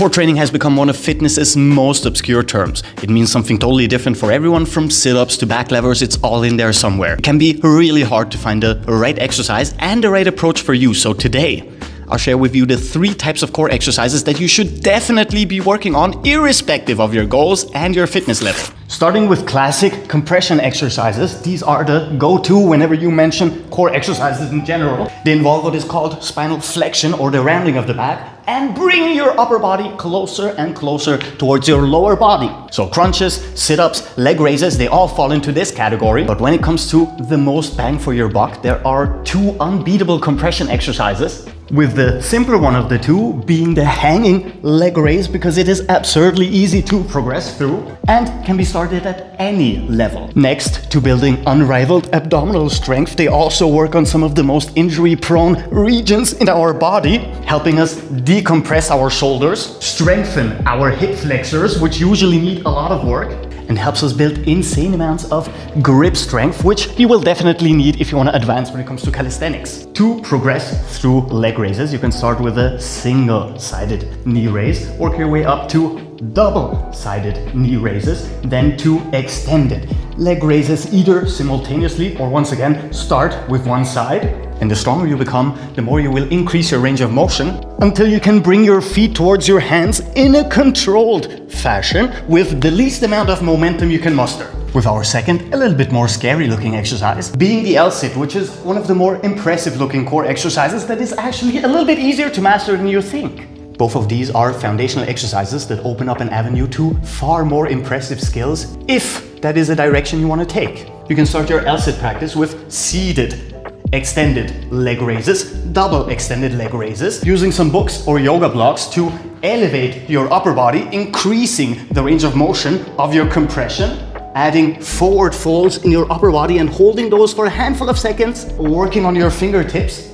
Core training has become one of fitness's most obscure terms. It means something totally different for everyone, from sit-ups to back levers. It's all in there somewhere. It can be really hard to find the right exercise and the right approach for you. So today, I'll share with you the 3 types of core exercises that you should definitely be working on, irrespective of your goals and your fitness level. Starting with classic compression exercises. These are the go-to whenever you mention core exercises in general. They involve what is called spinal flexion, or the rounding of the back, and bringing your upper body closer and closer towards your lower body. So crunches, sit-ups, leg raises, they all fall into this category. But when it comes to the most bang for your buck, there are 2 unbeatable compression exercises, with the simpler one of the 2 being the hanging leg raise, because it is absurdly easy to progress through and can be started at any level. Next to building unrivaled abdominal strength, they also work on some of the most injury-prone regions in our body, helping us decompress our shoulders, strengthen our hip flexors, which usually need a lot of work, and helps us build insane amounts of grip strength, which you will definitely need if you want to advance when it comes to calisthenics. To progress through leg raises, you can start with a single-sided knee raise, work your way up to double-sided knee raises, then to extended leg raises, either simultaneously or once again start with one side. And the stronger you become, the more you will increase your range of motion until you can bring your feet towards your hands in a controlled fashion with the least amount of momentum you can muster. With our second, a little bit more scary looking exercise being the L-sit, which is one of the more impressive looking core exercises that is actually a little bit easier to master than you think. Both of these are foundational exercises that open up an avenue to far more impressive skills, if that is a direction you want to take. You can start your L-sit practice with seated extended leg raises, double extended leg raises, using some books or yoga blocks to elevate your upper body, increasing the range of motion of your compression, adding forward folds in your upper body and holding those for a handful of seconds, working on your fingertips,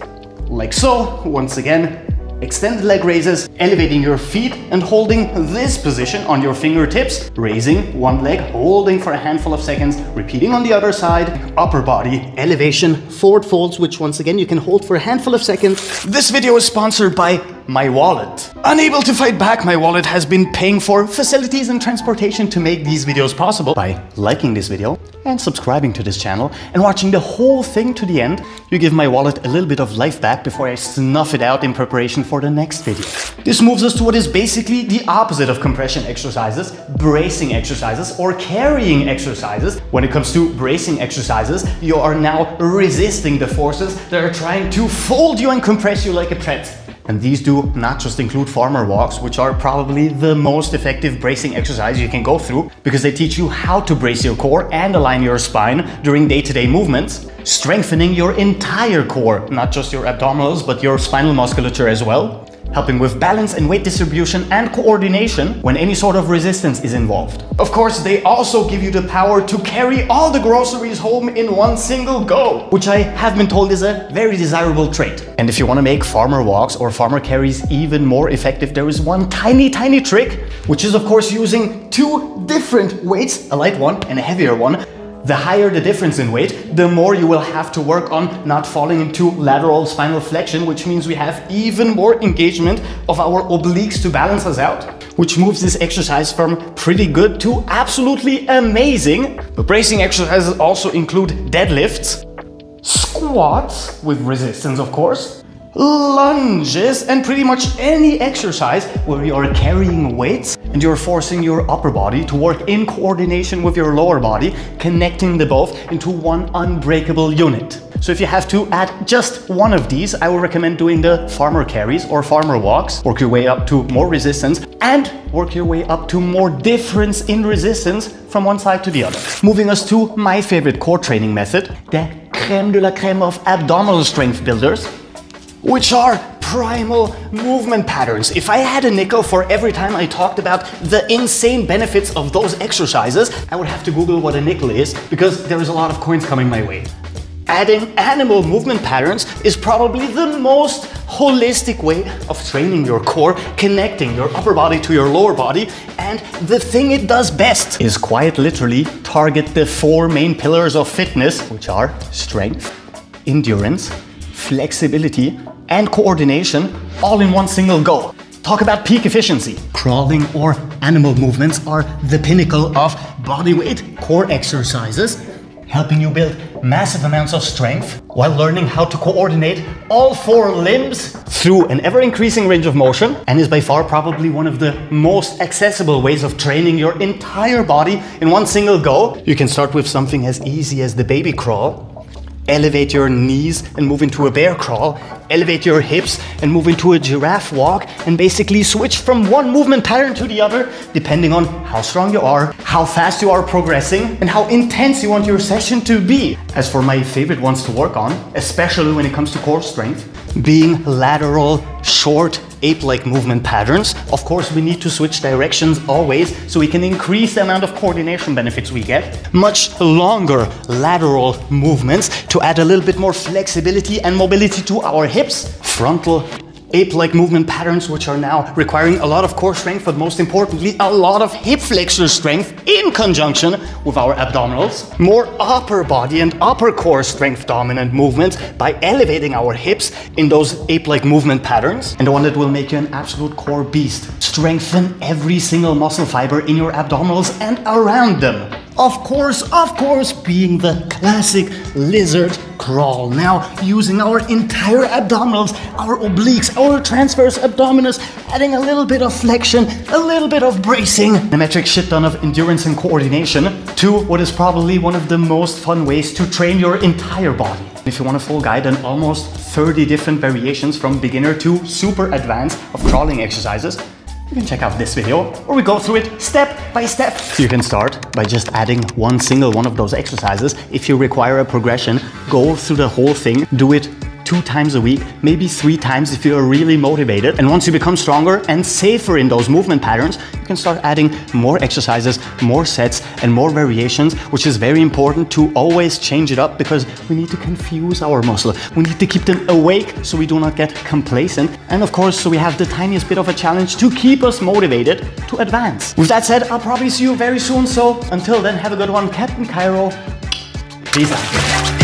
like so. Once again, extended leg raises, elevating your feet and holding this position on your fingertips, raising one leg, holding for a handful of seconds, repeating on the other side, upper body elevation, forward folds, which once again you can hold for a handful of seconds. This video is sponsored by my wallet. Unable to fight back, my wallet has been paying for facilities and transportation to make these videos possible. By liking this video and subscribing to this channel and watching the whole thing to the end, you give my wallet a little bit of life back before I snuff it out in preparation for the next video. This moves us to what is basically the opposite of compression exercises, bracing exercises or carrying exercises. When it comes to bracing exercises, you are now resisting the forces that are trying to fold you and compress you like a pret. And these do not just include farmer walks, which are probably the most effective bracing exercise you can go through, because they teach you how to brace your core and align your spine during day-to-day movements, strengthening your entire core, not just your abdominals, but your spinal musculature as well, helping with balance and weight distribution and coordination when any sort of resistance is involved. Of course, they also give you the power to carry all the groceries home in one single go, which I have been told is a very desirable trait. And if you want to make farmer walks or farmer carries even more effective, there is one tiny trick, which is of course using 2 different weights, a light one and a heavier one. The higher the difference in weight, the more you will have to work on not falling into lateral spinal flexion, which means we have even more engagement of our obliques to balance us out, which moves this exercise from pretty good to absolutely amazing. But bracing exercises also include deadlifts, squats with resistance of course, lunges, and pretty much any exercise where you are carrying weights and you're forcing your upper body to work in coordination with your lower body, connecting the both into one unbreakable unit. So if you have to add just one of these, I will recommend doing the farmer carries or farmer walks. Work your way up to more resistance and work your way up to more difference in resistance from one side to the other. Moving us to my favorite core training method, the crème de la crème of abdominal strength builders, which are primal movement patterns. If I had a nickel for every time I talked about the insane benefits of those exercises, I would have to Google what a nickel is, because there is a lot of coins coming my way. Adding animal movement patterns is probably the most holistic way of training your core, connecting your upper body to your lower body, and the thing it does best is quite literally target the 4 main pillars of fitness, which are strength, endurance, flexibility, and coordination, all in one single go. Talk about peak efficiency. Crawling or animal movements are the pinnacle of bodyweight core exercises, helping you build massive amounts of strength while learning how to coordinate all 4 limbs through an ever-increasing range of motion, and is by far probably one of the most accessible ways of training your entire body in one single go. You can start with something as easy as the baby crawl. Elevate your knees and move into a bear crawl. Elevate your hips and move into a giraffe walk, and basically switch from one movement pattern to the other depending on how strong you are, how fast you are progressing, and how intense you want your session to be. As for my favorite ones to work on, especially when it comes to core strength, being lateral, short, ape-like movement patterns. Of course, we need to switch directions always so we can increase the amount of coordination benefits we get. Much longer lateral movements to add a little bit more flexibility and mobility to our hips. Frontal, ape-like movement patterns, which are now requiring a lot of core strength, but most importantly, a lot of hip flexor strength in conjunction with our abdominals. More upper body and upper core strength dominant movements by elevating our hips in those ape-like movement patterns. And the one that will make you an absolute core beast. Strengthen every single muscle fiber in your abdominals and around them. Of course, being the classic lizard crawl. Now, using our entire abdominals, our obliques, our transverse abdominis, adding a little bit of flexion, a little bit of bracing, a metric shit ton of endurance and coordination to what is probably one of the most fun ways to train your entire body. If you want a full guide on almost 30 different variations from beginner to super advanced of crawling exercises, you can check out this video where we go through it step by step. You can start by just adding one single one of those exercises. If you require a progression, go through the whole thing, do it 2 times a week, maybe 3 times if you're really motivated. And once you become stronger and safer in those movement patterns, you can start adding more exercises, more sets, and more variations, which is very important to always change it up because we need to confuse our muscle. We need to keep them awake so we do not get complacent. And of course, so we have the tiniest bit of a challenge to keep us motivated to advance. With that said, I'll probably see you very soon. So until then, have a good one. Captain Cairo. Peace out.